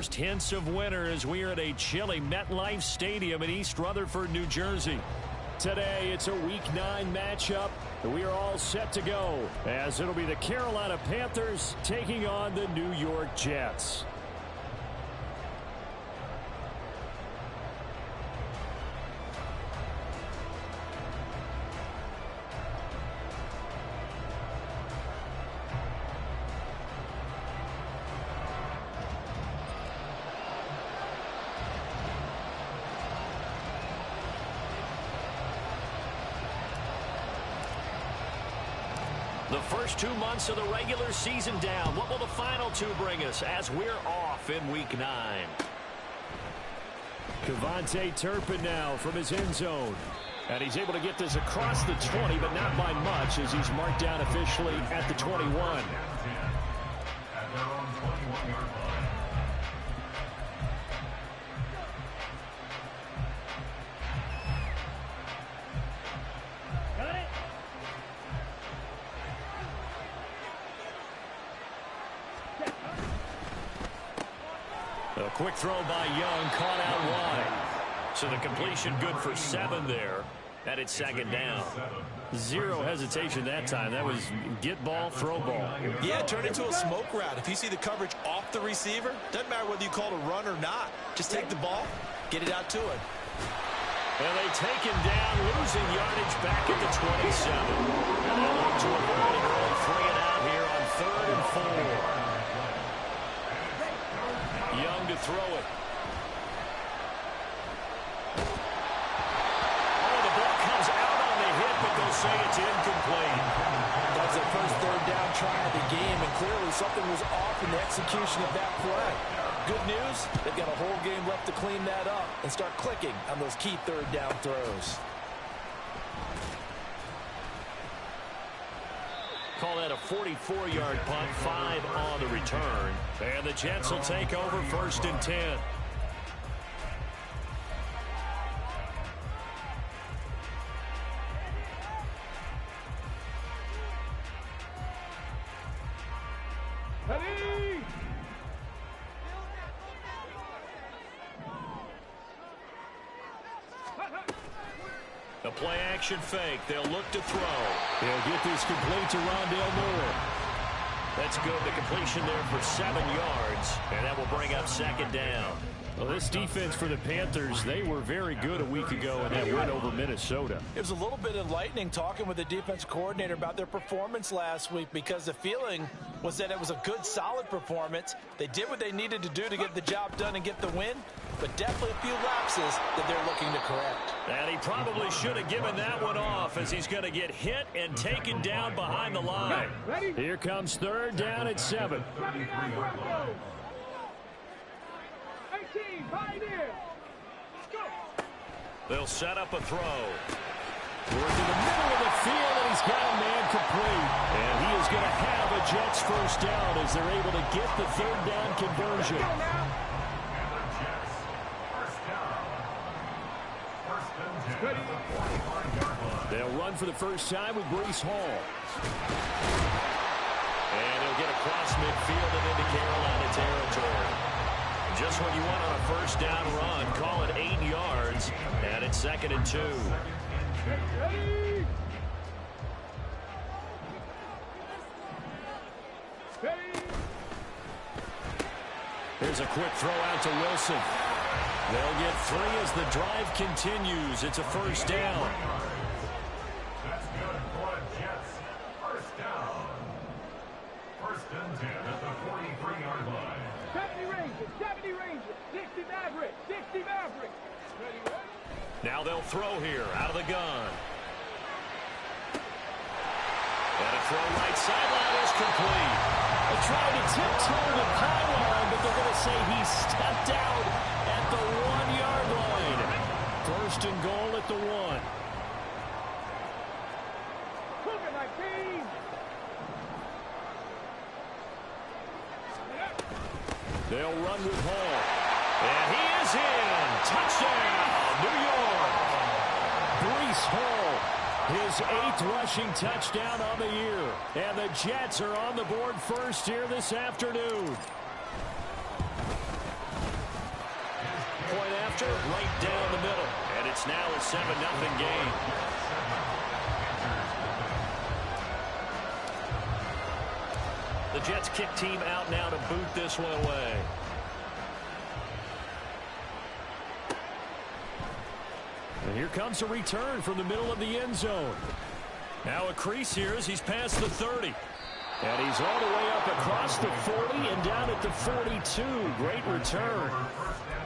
first hints of winter as we are at a chilly MetLife Stadium in East Rutherford, New Jersey. Today, it's a Week 9 matchup. We are all set to go, as it'll be the Carolina Panthers taking on the New York Jets. The first 2 months of the regular season down. What will the final 2 bring us as we're off in Week 9? Kevontae Turpin now from his end zone. And he's able to get this across the 20, but not by much as he's marked down officially at the 21. A quick throw by Young, caught out wide. So the completion good for 7 there. And it's second down. Zero hesitation that time. That was get ball, throw ball. Yeah, it turned into a smoke route. If you see the coverage off the receiver, doesn't matter whether you call it a run or not. Just take the ball, get it out to him. And they take him down, losing yardage back at the 27. And they'll look to avoid an early 3 and out here on 3rd and 4. Young to throw it. Oh, the ball comes out on the hit, but they'll say it's incomplete. That's the first 3rd down try of the game, and clearly something was off in the execution of that play. Good news, they've got a whole game left to clean that up and start clicking on those key 3rd down throws. Call that a 44-yard punt, 5 on the return. And the Jets will take over 1st and 10. Ready? A play-action fake. They'll look to throw. He'll get this complete to Rondale Moore. That's good. The completion there for 7 yards. And that will bring up 2nd down. Well, this defense for the Panthers, they were very good a week ago in that win over Minnesota. It was a little bit enlightening talking with the defense coordinator about their performance last week, because the feeling was that it was a good, solid performance. They did what they needed to do to get the job done and get the win, but definitely a few lapses that they're looking to correct. And he probably should have given that one off, as he's going to get hit and taken down behind the line. Here comes 3rd down at 7. They'll set up a throw. Towards in the middle of the field, and he's got a man complete. And he is going to have a Jets 1st down as they're able to get the 3rd down conversion. They'll run for the first time with Breece Hall. And he'll get across midfield and into Carolina territory. Just what you want on a 1st down run. Call it 8 yards. And it's 2nd and 2. Here's a quick throw out to Wilson. They'll get 3 as the drive continues. It's a 1st down. That's good for Jets. 1st down. 1st and 10 at the 43-yard line. 70 Rangers, 60 Mavericks, 60 Mavericks. Ready? Now they'll throw here out of the gun. And a throw right sideline is complete. They tried to tiptoe the pylon, but they're going to say he stepped out at the 1-yard line. 1st and goal at the 1. They'll run with Hall. And he is in. Touchdown, New York. Breece Hall, his 8th rushing touchdown on the year. And the Jets are on the board first here this afternoon. after, right down the middle. And it's now a 7-0 game. The Jets kick team out now to boot this one away. And here comes a return from the middle of the end zone. Now a crease here as he's past the 30. And he's all the way up across the 40 and down at the 42. Great return.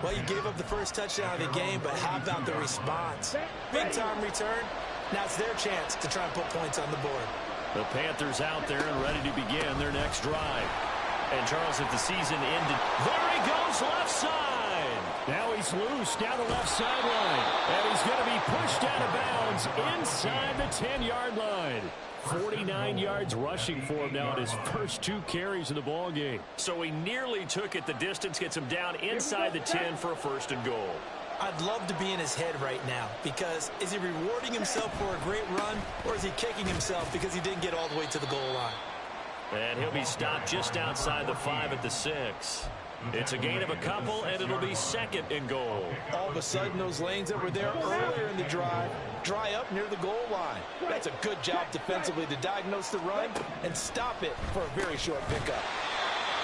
Well, you gave up the first touchdown of the game, but how about the response? Big-time return. Now it's their chance to try and put points on the board. The Panthers out there and ready to begin their next drive. And, Charles, if the season ended, there he goes left side. Now he's loose down the left sideline. And he's going to be pushed out of bounds inside the 10-yard line. 49 yards rushing for him now in his first 2 carries of the ball game. So he nearly took it the distance, gets him down inside the 10 for a 1st and goal. I'd love to be in his head right now because is he rewarding himself for a great run or is he kicking himself because he didn't get all the way to the goal line? And he'll be stopped just outside the 5 at the 6. It's a gain of a couple, and it'll be 2nd and goal. All of a sudden, those lanes that were there earlier in the drive dry up near the goal line. That's a good job defensively to diagnose the run and stop it for a very short pickup.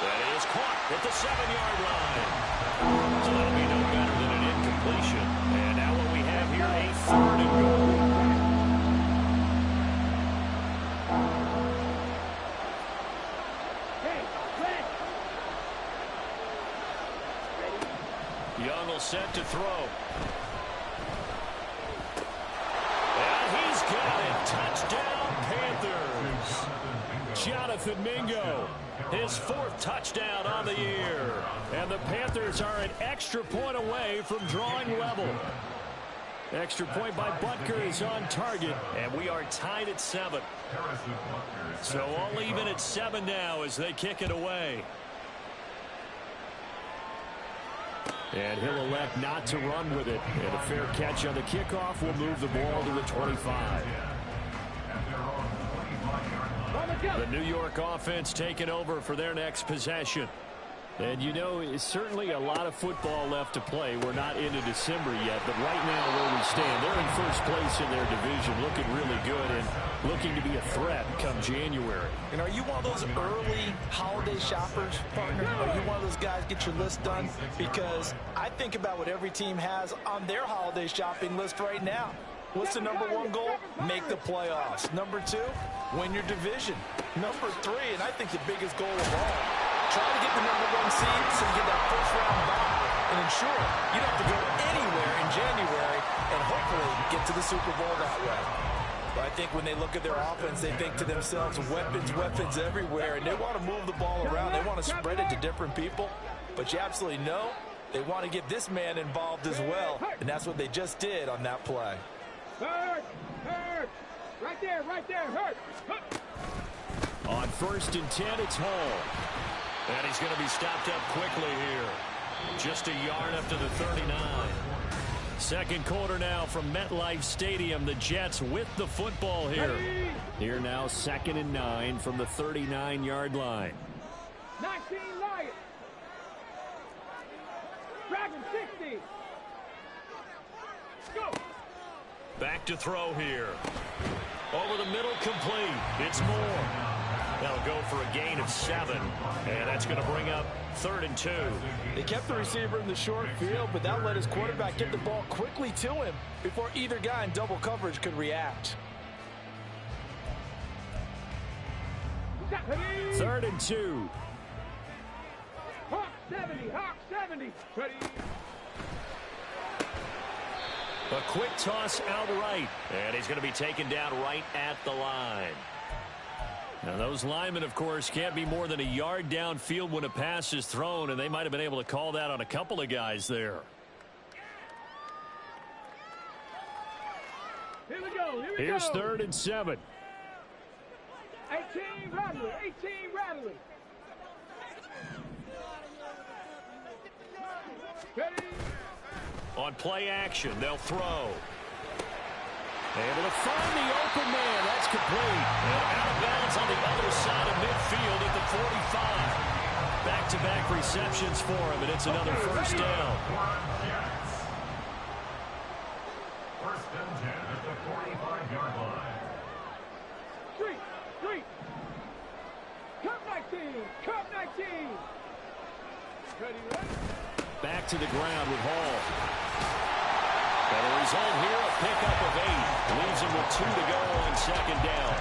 That is caught at the 7-yard line. So that'll be no better than an incompletion. And now what we have here, a 3rd and goal. Young will set to throw. And he's got it. Touchdown, Panthers. Jonathan Mingo, his 4th touchdown on the year. And the Panthers are an extra point away from drawing level. Extra point by Butker is on target. And we are tied at 7. So all even at 7 now as they kick it away. And he'll elect not to run with it. And a fair catch on the kickoff will move the ball to the 25. The New York offense taking over for their next possession. And, you know, it's certainly a lot of football left to play. We're not into December yet, but right now where we stand, they're in first place in their division, looking really good and looking to be a threat come January. And are you one of those early holiday shoppers, partner? Are you one of those guys get your list done? Because I think about what every team has on their holiday shopping list right now. What's the #1 goal? Make the playoffs. #2, win your division. #3, and I think the biggest goal of all, try to get the #1 seed so you get that first-round bye and ensure you don't have to go anywhere in January and hopefully get to the Super Bowl that way. But I think when they look at their offense, they think to themselves, weapons, weapons everywhere, and they want to move the ball around. They want to spread it to different people. But you absolutely know they want to get this man involved as well, and that's what they just did on that play. Hurt! Hurt! Right there, hurt! On 1st and 10, it's Hall. And he's going to be stopped up quickly here. Just a yard up to the 39. 2nd quarter now from MetLife Stadium. The Jets with the football here. Here now 2nd and 9 from the 39-yard line. 19 Lions. Dragon 60. Go. Back to throw here. Over the middle, complete. It's Moore. That'll go for a gain of 7. And that's going to bring up 3rd and 2. They kept the receiver in the short field, but that let his quarterback get the ball quickly to him before either guy in double coverage could react. 3rd and 2. Hawk 70, Hawk 70. Ready. A quick toss out right. And he's going to be taken down right at the line. Now, those linemen, of course, can't be more than a yard downfield when a pass is thrown, and they might have been able to call that on a couple of guys there. Here we go. Here's 3rd and 7. 18 Rattler. 18 Rattler. Ready. On play action, they'll throw. Able to find the open man. That's complete. And out of bounds on the other side of midfield at the 45. Back-to-back receptions for him, and it's another 1st down. First and 10 at the 45-yard line. Three. Cup 19. Ready. Back to the ground with Hall. And the result here, a pickup of 8. Leaves him with 2 to go on second down.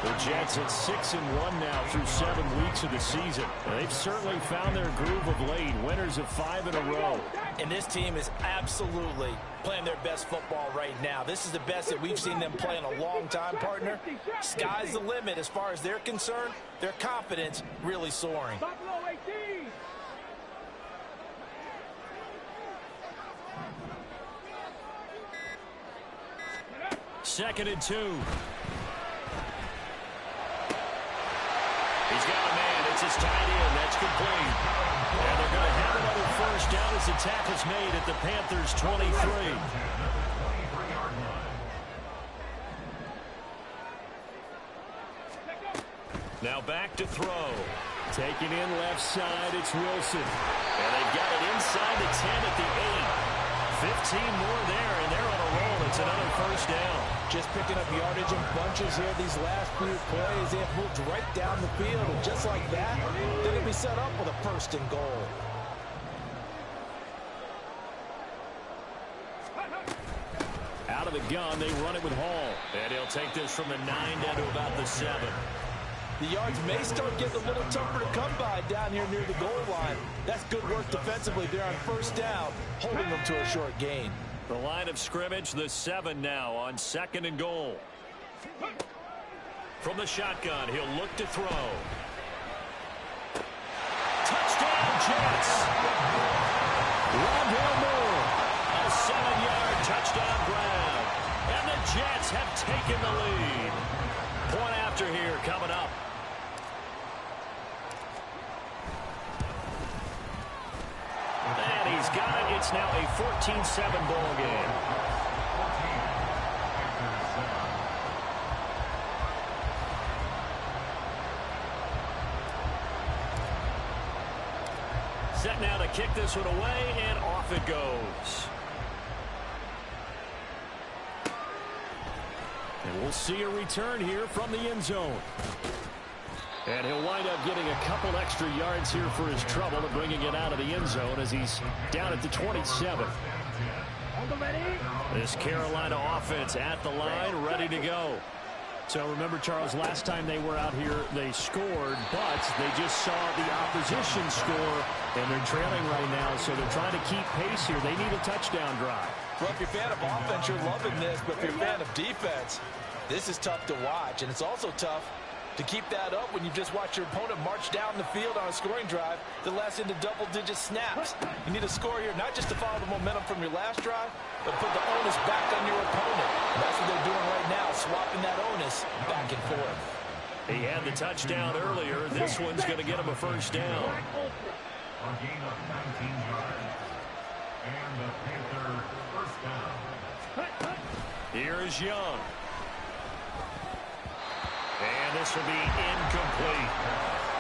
The Jets at 6-1 now through 7 weeks of the season. And they've certainly found their groove of late. Winners of 5 in a row. And this team is absolutely playing their best football right now. This is the best that we've seen them play in a long time, partner. Sky's the limit as far as they're concerned. Their confidence really soaring. Buffalo 18. Second and 2. He's got a man. It's his tight end. That's complete. And they're going to have another first down as the tackle's made at the Panthers' 23. Now back to throw. Taking in left side, it's Wilson. And they've got it inside the 10 at the 8. 15 more there, and they're on a roll. It's another first down. Just picking up yardage in bunches here these last few plays. They have moved right down the field, and just like that, they're going to be set up with a first and goal. Out of the gun, they run it with Hall. And he'll take this from the 9 down to about the 7. The yards may start getting a little tougher to come by down here near the goal line. That's good work defensively there on first down, holding them to a short gain. The line of scrimmage, the 7 now on second and goal. From the shotgun, he'll look to throw. Touchdown, Jets! Rondale Moore, a 7-yard touchdown grab. And the Jets have taken the lead. Point after here coming up. And he's got it. It's now a 14-7 ball game. Set now to kick this one away, and off it goes. And we'll see a return here from the end zone. And he'll wind up getting a couple extra yards here for his trouble and bringing it out of the end zone as he's down at the 27. This Carolina offense at the line, ready to go. So remember, Charles, last time they were out here, they scored, but they just saw the opposition score, and they're trailing right now, so they're trying to keep pace here. They need a touchdown drive. Well, if you're a fan of offense, you're loving this, but if you're a fan of defense, this is tough to watch, and it's also tough to keep that up when you just watch your opponent march down the field on a scoring drive that lasts into double-digit snaps. You need a score here, not just to follow the momentum from your last drive, but put the onus back on your opponent. And that's what they're doing right now, swapping that onus back and forth. He had the touchdown earlier. This one's going to get him a first down. A gain of 19 yards. And the Panther first down. Here is Young. And this will be incomplete.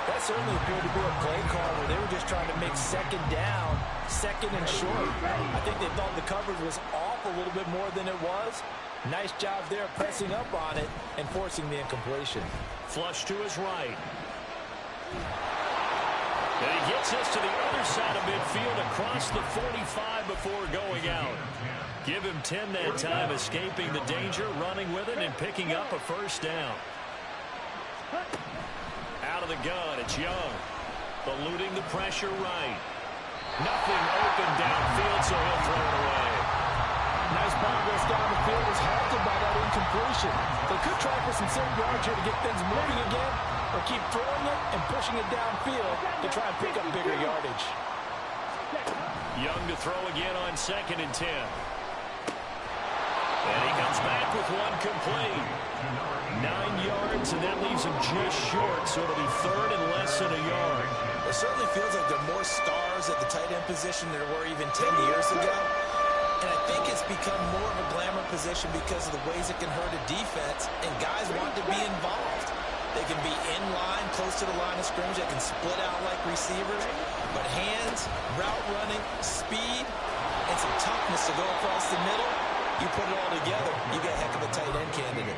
That certainly appeared to be a play call where they were just trying to make second down, second and short. I think they thought the coverage was off a little bit more than it was. Nice job there pressing up on it and forcing the incompletion. Flush to his right. And he gets us to the other side of midfield across the 45 before going out. Give him 10 that time, escaping the danger, running with it, and picking up a first down. Out of the gun, it's Young. Eluding the pressure right. Nothing open downfield, so he'll throw it away. Nice progress down the field was halted by that incompletion. They could try for some 7 yards here to get things moving again, or keep throwing it and pushing it downfield to try and pick up bigger yardage. Young to throw again on second and 10. And he comes back with one complete. 9 yards, and that leaves him just short, so it'll be third and less than a yard. It certainly feels like there are more stars at the tight end position than there were even 10 years ago. And I think it's become more of a glamour position because of the ways it can hurt a defense, and guys want to be involved. They can be in line, close to the line of scrimmage. They can split out like receivers. But hands, route running, speed, and some toughness to go across the middle, You put it all together, you get a heck of a tight end candidate.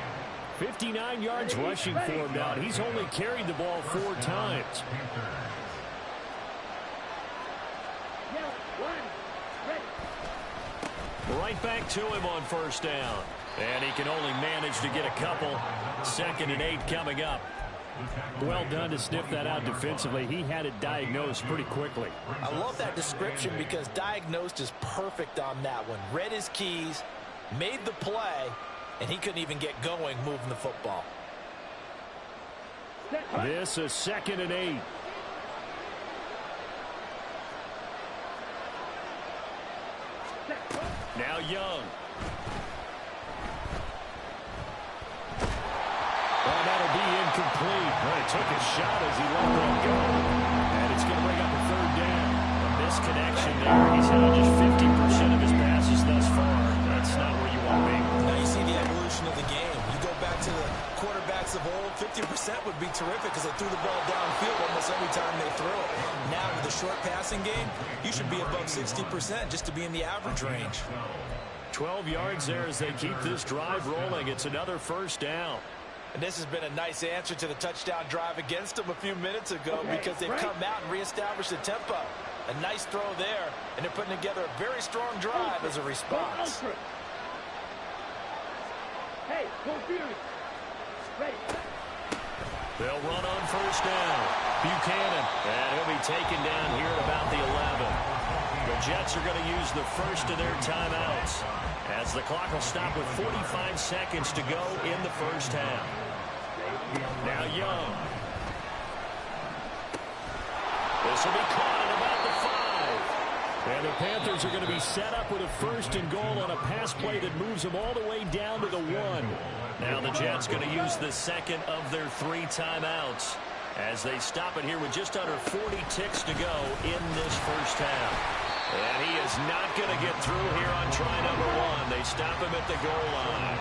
59 yards rushing for him now. He's only carried the ball 4 times. Right back to him on first down. And he can only manage to get a couple. 2nd and 8 coming up. Well done to sniff that out defensively. He had it diagnosed pretty quickly. I love that description because diagnosed is perfect on that one. Read his keys, made the play, and he couldn't even get going moving the football. This is 2nd and 8. Now Young. Oh, that'll be incomplete. Well, he took a shot as he let that go. And it's going to bring up a 3rd down. A misconnection there. He's had just 50% of his passes thus far. That's not where you want to be. Now you see the evolution of the game. You go back to the quarterbacks of old, 50% would be terrific because they threw the ball downfield almost every time they threw it. Now with the short passing game, you should be above 60% just to be in the average range. 12 yards there as they keep this drive rolling. It's another 1st down. And this has been a nice answer to the touchdown drive against them a few minutes ago because they've come out and reestablished the tempo. A nice throw there, and they're putting together a very strong drive as a response. Hey, full fury. Ready. They'll run on 1st down. Buchanan, and he'll be taken down here at about the 11. The Jets are going to use the first of their timeouts as the clock will stop with 45 seconds to go in the 1st half. Now Young. This will be caught at about the 5. And the Panthers are going to be set up with a 1st and goal on a pass play that moves them all the way down to the 1. Now the Jets going to use the 2nd of their 3 timeouts as they stop it here with just under 40 ticks to go in this 1st half. And he is not going to get through here on try number 1. They stop him at the goal line.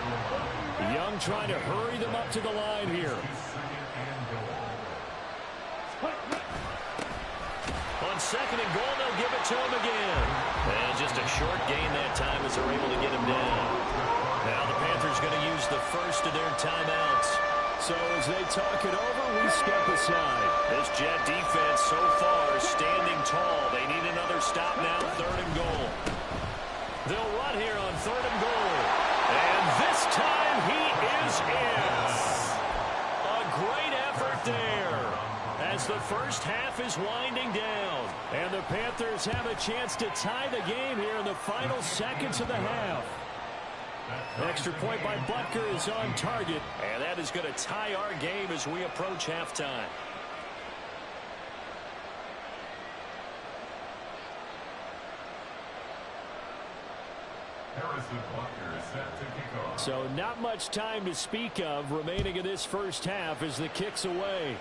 Young trying to hurry them up to the line here. On 2nd and goal, they'll give it to him again. And just a short gain that time as they're able to get him down. Now the Panthers going to use the first of their timeouts. So as they talk it over, we step aside. This Jet defense so far standing tall. They need another stop now, 3rd and goal. They'll run here on 3rd and goal. And this time he is in. A great effort there as the 1st half is winding down. And the Panthers have a chance to tie the game here in the final seconds of the half. Extra point by Butker is on target, and that is going to tie our game as we approach halftime. So not much time to speak of remaining in this 1st half as the kick's away.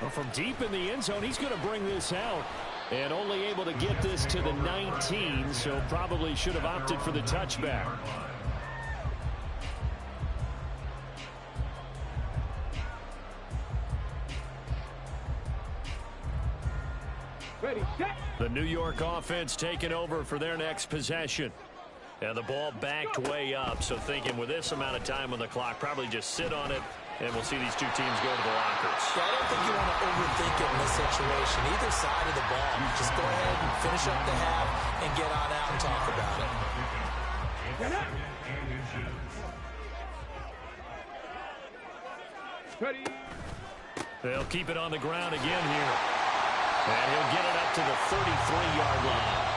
Well, from deep in the end zone, he's going to bring this out. And only able to get this to the 19, so probably should have opted for the touchback. Ready, set. The New York offense taking over for their next possession. And the ball backed way up, so thinking with this amount of time on the clock, probably just sit on it, and we'll see these 2 teams go to the lockers. Yeah, I don't think you want to overthink it in this situation. Either side of the ball. Just go ahead and finish up the half and get on out and talk about it. Ready. They'll keep it on the ground again here. And he'll get it up to the 33-yard line.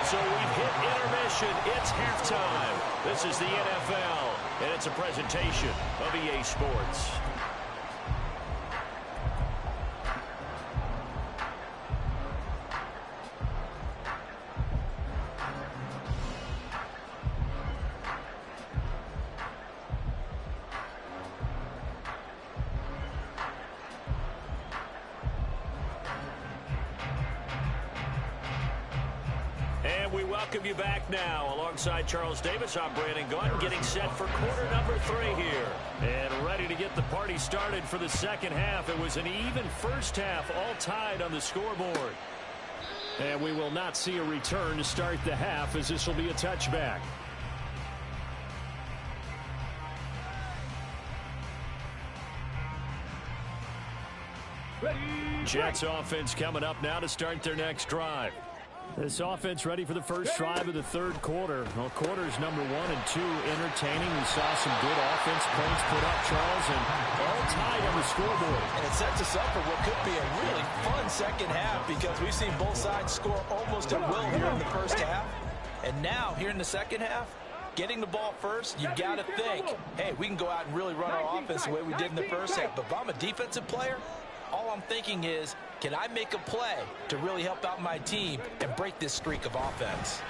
So we've hit intermission. It's halftime. This is the NFL, and it's a presentation of EA Sports. We welcome you back now. Alongside Charles Davis, I'm Brandon Gaunt, getting set for quarter number 3 here. And ready to get the party started for the 2nd half. It was an even 1st half, all tied on the scoreboard. And we will not see a return to start the half, as this will be a touchback. Jets offense coming up now to start their next drive. This offense ready for the first drive of the third quarter. Well, quarters number 1 and 2 entertaining. We saw some good offense points put up, Charles, and all tied on the scoreboard. And it sets us up for what could be a really fun second half, because we've seen both sides score almost at will here in the first half. And now, here in the second half, getting the ball first, you got to think, hey, we can go out and really run our offense the way we did in the first half. But if I'm a defensive player, all I'm thinking is, can I make a play to really help out my team and break this streak of offense?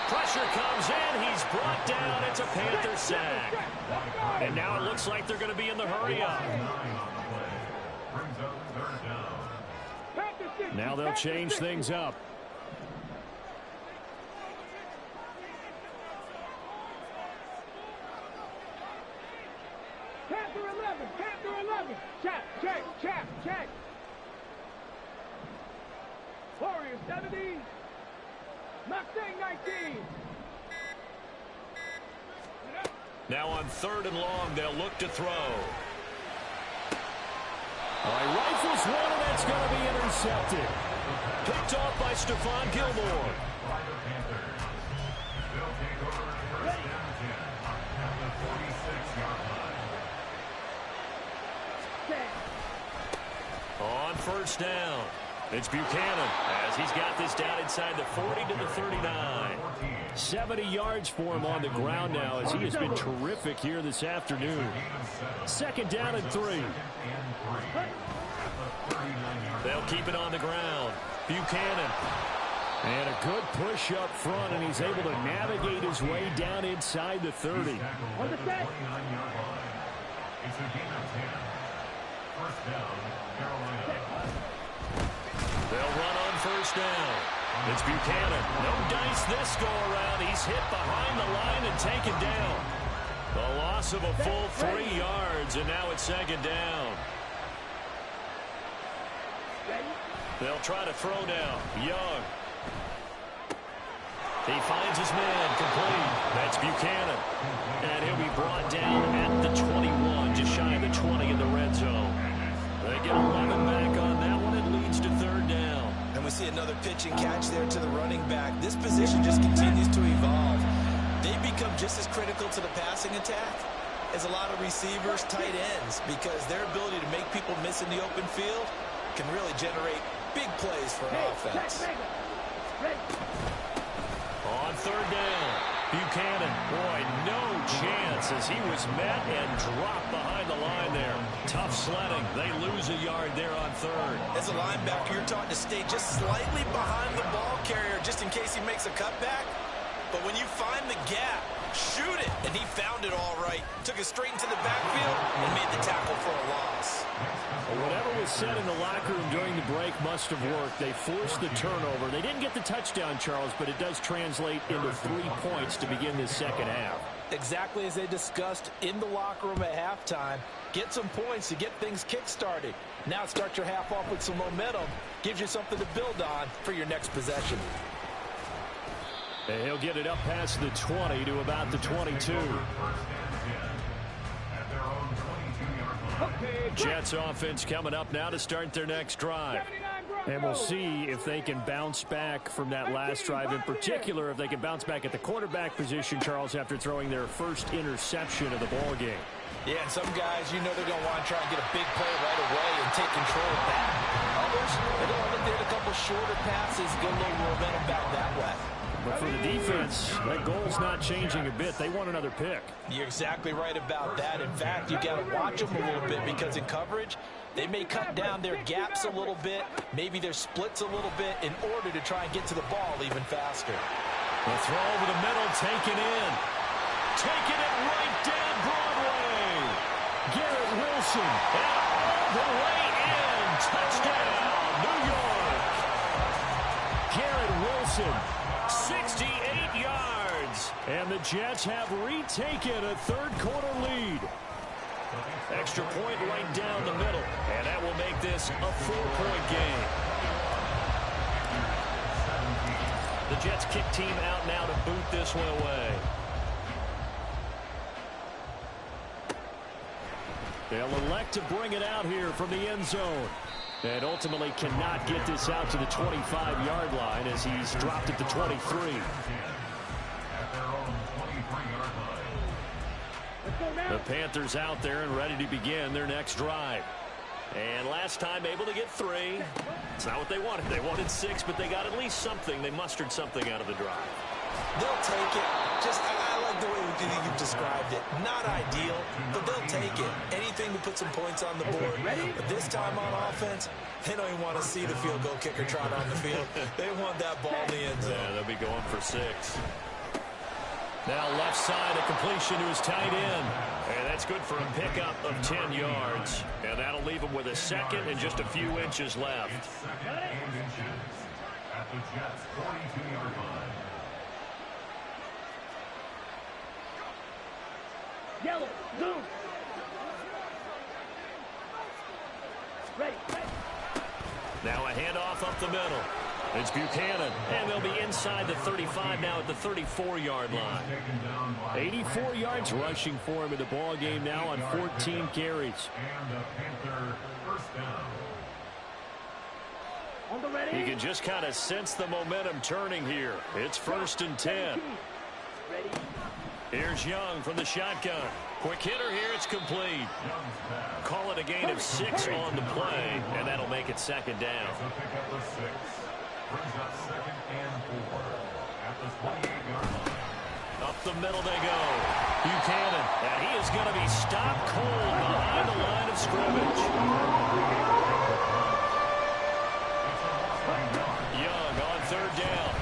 Pressure comes in. He's brought down. It's a Panther sack. And now it looks like they're going to be in the hurry up. Now they'll change things up. Panther 11, Panther 11. Check, check, check, check. Warriors 70. Mustang 19. Now on 3rd and long, they'll look to throw. All right, rifles one, and that's going to be intercepted. Picked off by Stephon Gilmore. On 1st down, it's Buchanan as he's got this down inside the 40 to the 39. 70 yards for him on the ground now, as he has been terrific here this afternoon. 2nd down and 3. They'll keep it on the ground. Buchanan. And a good push up front, and he's able to navigate his way down inside the 30. It's a game of 10. 1st down, Carolina. They'll run on 1st down. It's Buchanan. No dice this go around. He's hit behind the line and taken down. The loss of a full 3 yards, and now it's 2nd down. They'll try to throw now. Young. He finds his man complete. That's Buchanan. And he'll be brought down at the 21, just shy of the 20 in the red zone. They get 11 back on that one. It leads to 3rd down. And we see another pitch and catch there to the running back. This position just continues to evolve. They become just as critical to the passing attack as a lot of receivers, tight ends, because their ability to make people miss in the open field can really generate big plays for an offense. On 3rd down, Buchanan, boy, no chance as he was met and dropped behind the line there. Tough sledding. They lose a yard there on 3rd. As a linebacker, you're taught to stay just slightly behind the ball carrier just in case he makes a cutback. But when you find the gap, shoot it. And he found it all right. Took it straight into the backfield and made the tackle for a loss. Well, whatever was said in the locker room during the break must have worked. They forced the turnover. They didn't get the touchdown, Charles, but it does translate into 3 points to begin this second half. Exactly as they discussed in the locker room at halftime. Get some points to get things kick-started. Now start your half off with some momentum. Gives you something to build on for your next possession. And he'll get it up past the 20 to about the 22. Jets offense coming up now to start their next drive. And we'll see if they can bounce back from that last drive. In particular, if they can bounce back at the quarterback position, Charles, after throwing their first interception of the ball game. Yeah, and some guys, you know they're going to want to try and get a big play right away and take control of that. Others, they're going to look at a couple shorter passes, get a little momentum back that way. But for the defense, that goal's not changing a bit. They want another pick. You're exactly right about that. In fact, you got to watch them a little bit, because in coverage, they may cut down their gaps a little bit, maybe their splits a little bit, in order to try and get to the ball even faster. The throw over the middle, taken in. Taking it right down Broadway. Garrett Wilson, and all the way in. Touchdown, New York. Garrett Wilson, 68 yards. And the Jets have retaken a third-quarter lead. Extra point right down the middle. And that will make this a 4-point game. the Jets kick team out now to boot this one away. They'll elect to bring it out here from the end zone. And ultimately cannot get this out to the 25-yard line as he's dropped at the 23. The Panthers out there and ready to begin their next drive. And last time able to get 3. It's not what they wanted. They wanted 6, but they got at least something. They mustered something out of the drive. They'll take it. I like the way you've described it. Not ideal, but they'll take it. Anything to put some points on the board. But this time on offense, they don't even want to see the field goal kicker trot on the field. They want that ball in the end zone. Yeah, they'll be going for 6. Now left side, a completion to his tight end. And that's good for a pickup of 10 yards. And that'll leave him with a second and just a few inches left. Second and inches at the Jets' 42-yard line. Yellow, blue. Ready. Now a handoff up the middle. It's Buchanan, and they'll be inside the 35 now at the 34-yard line. 84 yards rushing for him in the ball game now on 14 carries. And the Panther first down. On the ready. You can just kind of sense the momentum turning here. It's 1st and 10. Ready. Here's Young from the shotgun. Quick hitter here, it's complete. Call it a gain of 6 on the play, and that'll make it second down. So pick up the 6. Brings up 2nd and 4 at the 28-yard line. Up the middle they go. Buchanan, and he is going to be stopped cold behind the line of scrimmage. Young on 3rd down.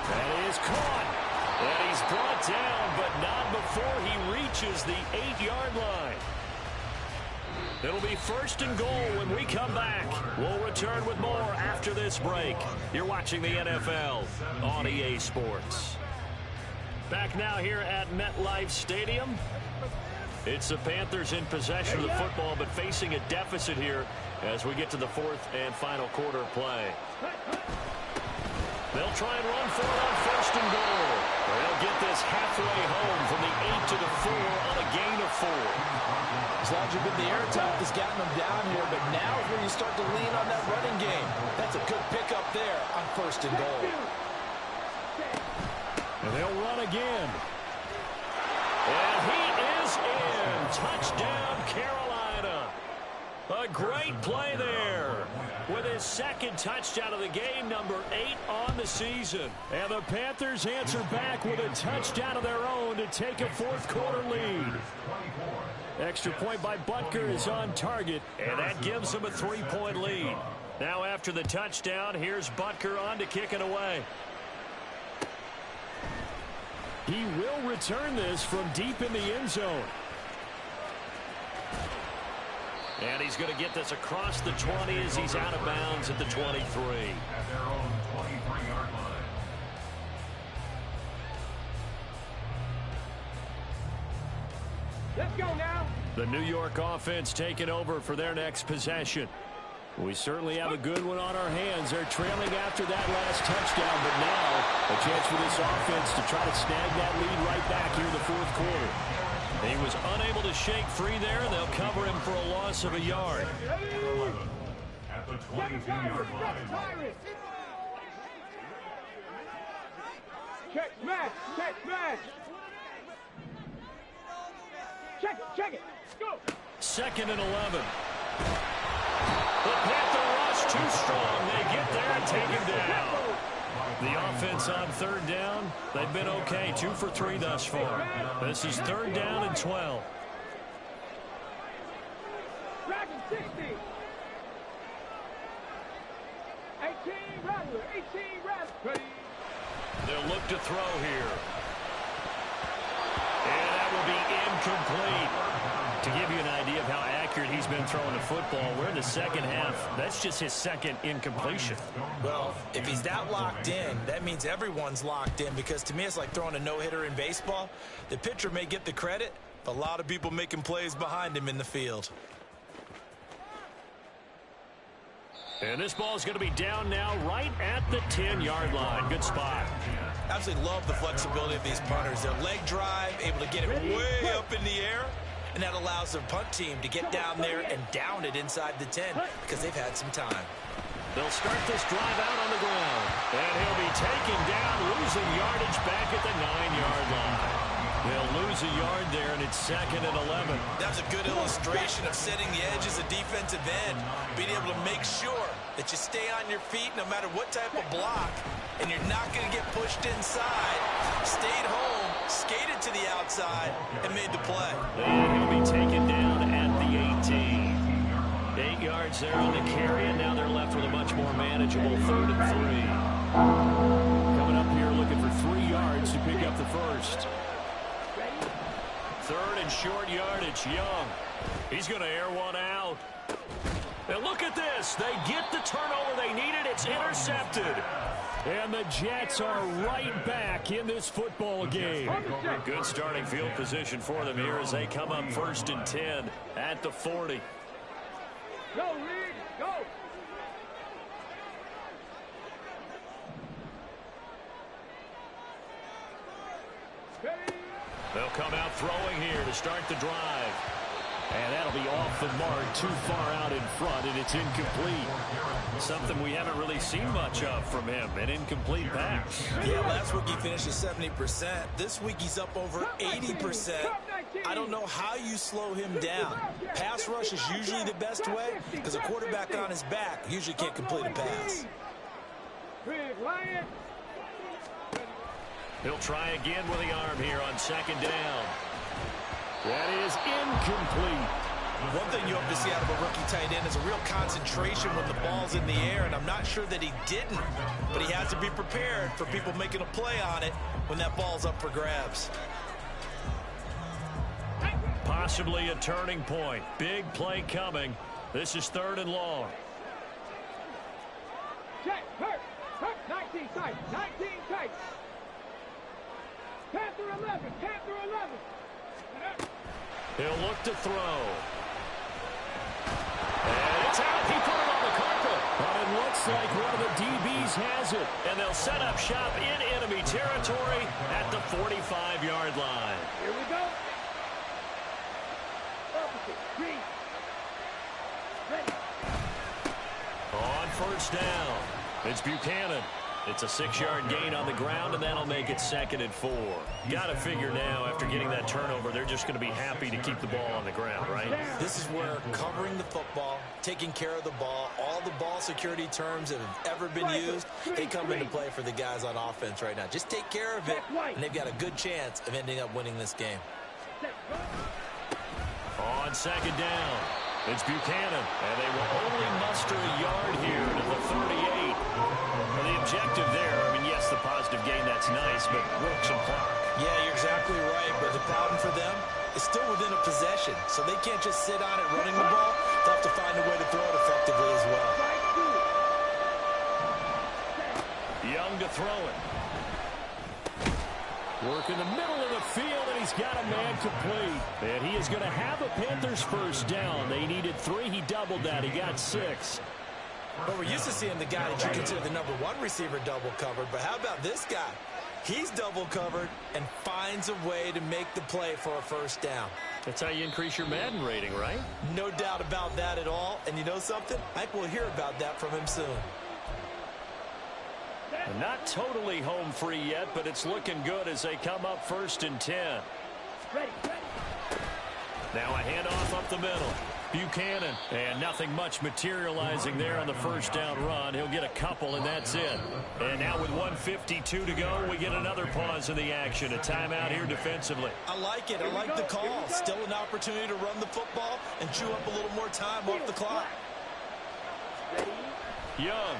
That is caught. And he's brought down, but not before he reaches the 8-yard line. It'll be 1st and goal when we come back. We'll return with more after this break. You're watching the NFL on EA Sports. Back now here at MetLife Stadium. It's the Panthers in possession of the football, but facing a deficit here as we get to the 4th and final quarter play. They'll try and run for it on 1st and goal. They'll get this halfway home from the 8 to the 4 on a gain of 4. As long as you've been the air time has gotten them down here, but now is where you start to lean on that running game. That's a good pickup there on 1st and goal. And they'll run again. And he is in. Touchdown, Carolina. A great play there. With his 2nd touchdown of the game, number 8 on the season. And the Panthers answer back with a touchdown of their own to take a 4th quarter lead. Extra point by Butker is on target, and that gives them a 3-point lead. Now after the touchdown, here's Butker on to kick it away. He will return this from deep in the end zone. And he's going to get this across the 20 as he's out of bounds at the 23. At their own 23-yard line. Let's go now. The New York offense taking over for their next possession. We certainly have a good one on our hands. They're trailing after that last touchdown, but now a chance for this offense to try to snag that lead right back here in the 4th quarter. He was unable to shake free there. They'll cover him for a loss of a yard. At the 22-yard line. Check, smash, check, smash. Check it, go. 2nd and 11. The Panther rush too strong. They get there and take him down. The offense on 3rd down, they've been okay. 2 for 3 thus far. This is 3rd down and 12. Dragon 60. 18 Rattler, 18 Rattler. Ready. They'll look to throw here. And that will be incomplete. To give you an idea of how accurate he's been throwing the football, we're in the 2nd half. That's just his 2nd incompletion. Well, if he's that locked in, that means everyone's locked in, because to me it's like throwing a no-hitter in baseball. The pitcher may get the credit, but a lot of people making plays behind him in the field. And this ball is going to be down now right at the 10-yard line. Good spot. Absolutely love the flexibility of these punters. Their leg drive, able to get it way up in the air, and that allows their punt team to get down there and down it inside the 10 because they've had some time. They'll start this drive out on the ground. And he'll be taken down, losing yardage back at the 9-yard line. They'll lose a yard there, and it's 2nd and 11. That's a good illustration of setting the edge as a defensive end, being able to make sure that you stay on your feet no matter what type of block, and you're not going to get pushed inside. Stayed home, skated to the outside, and made the play. And he'll be taken down at the 18. 8 yards there on the carry, and now they're left with a much more manageable 3rd and 3. Coming up here looking for 3 yards to pick up the first. 3rd and short yardage. Young. He's going to air one out. And look at this. They get the turnover they needed. It's intercepted. And the Jets are right back in this football game. Good starting field position for them here as they come up 1st and 10 at the 40. Go, Reed, go. They'll come out throwing here to start the drive. And that'll be off the mark, too far out in front, and it's incomplete. Something we haven't really seen much of from him, an incomplete pass. Yeah, last week he finished at 70%. This week he's up over 80%. I don't know how you slow him down. Pass rush is usually the best way because a quarterback on his back usually can't complete a pass. He'll try again with the arm here on 2nd down. That is incomplete. One thing you hope to see out of a rookie tight end is a real concentration when the ball's in the air, and I'm not sure that he didn't, but he has to be prepared for people making a play on it when that ball's up for grabs. Possibly a turning point. Big play coming. This is 3rd and long. Check, hurt, 19 tight, 19 tight. Panther 11, Panther 11. He'll look to throw. And it's out. He put it on the carpet. But it looks like one of the DBs has it. And they'll set up shop in enemy territory at the 45-yard line. Here we go. Opposite, green. Ready. On 1st down, it's Buchanan. It's a 6-yard gain on the ground, and that'll make it 2nd and 4. Got to figure now, after getting that turnover, they're just going to be happy to keep the ball on the ground, right? This is where covering the football, taking care of the ball, all the ball security terms that have ever been used, they come into play for the guys on offense right now. Just take care of it, and they've got a good chance of ending up winning this game. On 2nd down, it's Buchanan, and they will only muster a yard here to the 38. Well, the objective there, I mean, yes, the positive gain, that's nice, but work some clock. Yeah, you're exactly right, but the problem for them is still within a possession, so they can't just sit on it running the ball. They'll have to find a way to throw it effectively as well. Young to throw it. Work in the middle of the field, and he's got a man complete. And he is going to have a Panthers 1st down. They needed 3. He doubled that. He got 6. But we're used to seeing the guy that you consider the #1 receiver double covered. But how about this guy? He's double covered and finds a way to make the play for a 1st down. That's how you increase your Madden rating, right? No doubt about that at all. And you know something? I think we'll hear about that from him soon. And not totally home free yet, but it's looking good as they come up 1st and 10. Ready. Now a handoff up the middle. Buchanan, and nothing much materializing there on the 1st down run. He'll get a couple, and that's it. And now with 1:52 to go, we get another pause in the action. A timeout here defensively. I like it. I like the call. Still an opportunity to run the football and chew up a little more time off the clock. Young.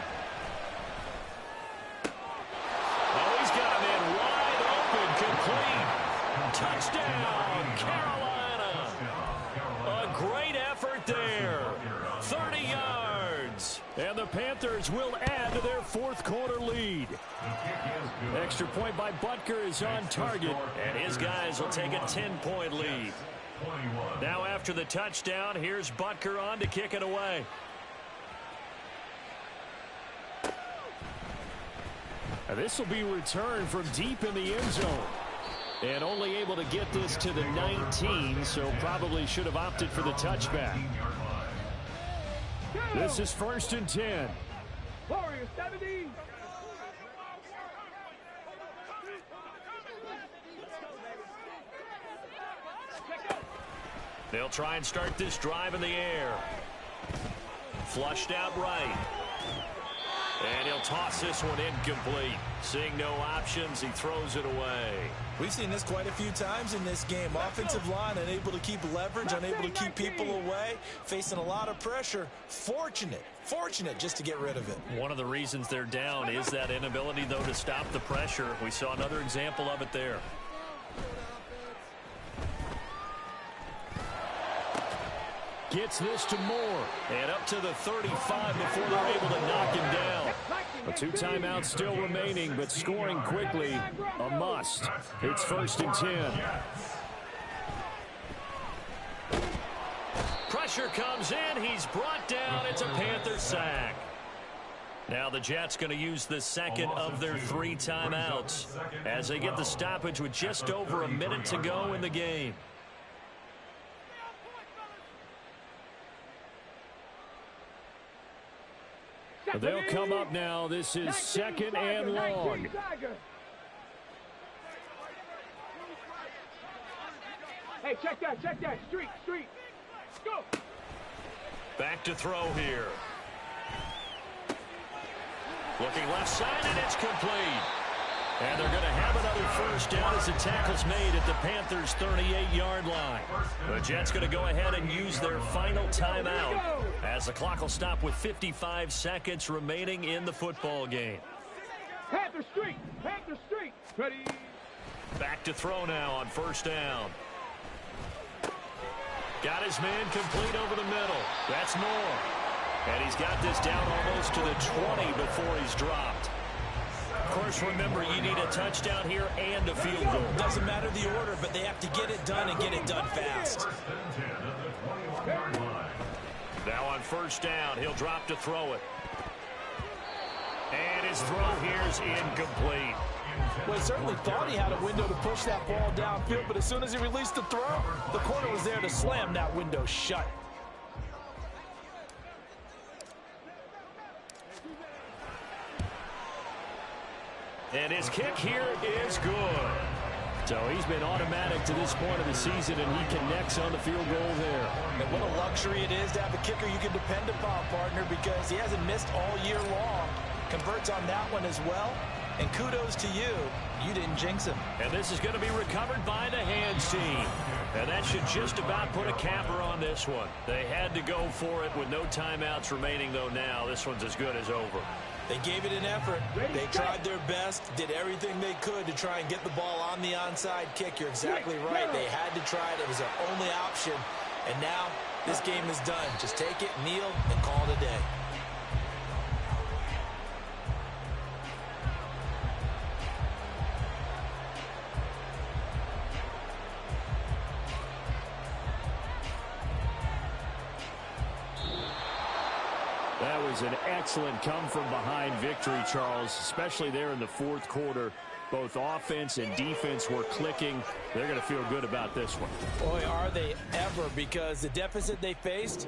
Oh, he's got him in wide open, complete. Touchdown, Carolina. A great effort there. 30 yards. And the Panthers will add to their 4th quarter lead. Extra point by Butker is on target, and his guys will take a 10-point lead. Now after the touchdown, here's Butker on to kick it away. This will be returned from deep in the end zone. And only able to get this to the 19, so probably should have opted for the touchback. This is 1st and 10. Warriors 70. They'll try and start this drive in the air. Flushed out right. And he'll toss this one incomplete. Seeing no options, he throws it away. We've seen this quite a few times in this game. Offensive line unable to keep leverage, unable to keep people away, facing a lot of pressure. Fortunate just to get rid of it. One of the reasons they're down is that inability, though, to stop the pressure. We saw another example of it there. Gets this to Moore. And up to the 35 before they're able to knock him down. A 2 timeouts still remaining, but scoring quickly, a must. It's 1st and 10. Pressure comes in. He's brought down. It's a Panther sack. Now the Jets going to use the second of their 3 timeouts as they get the stoppage with just over a minute to go in the game. They'll come up now. This is 2nd and long. Hey, check that. Street. Go. Back to throw here. Looking left side, and it's complete. And they're going to have another first down as the tackle's made at the Panthers' 38-yard line. The Jets going to go ahead and use their final timeout as the clock will stop with 55 seconds remaining in the football game. Panther Street. Ready. Back to throw now on 1st down. Got his man complete over the middle. That's Moore. And he's got this down almost to the 20 before he's dropped. Of course, remember, you need a touchdown here and a field goal. Doesn't matter the order, but they have to get it done and get it done fast. Now on 1st down, he'll drop to throw it. And his throw here is incomplete. Well, he certainly thought he had a window to push that ball downfield, but as soon as he released the throw, the corner was there to slam that window shut. And his kick here is good. So he's been automatic to this point of the season, and he connects on the field goal there. And what a luxury it is to have a kicker you can depend upon, partner, because he hasn't missed all year long. Converts on that one as well. And kudos to you. You didn't jinx him. And this is going to be recovered by the hands team. And that should just about put a capper on this one. They had to go for it with no timeouts remaining, though now this one's as good as over. They gave it an effort. They tried their best, did everything they could to try and get the ball on the onside kick. You're exactly right. They had to try it. It was their only option. And now this game is done. Just take it, kneel, and call it a day. That was an excellent come-from-behind victory, Charles, especially there in the 4th quarter. Both offense and defense were clicking. They're going to feel good about this one. Boy, are they ever, because the deficit they faced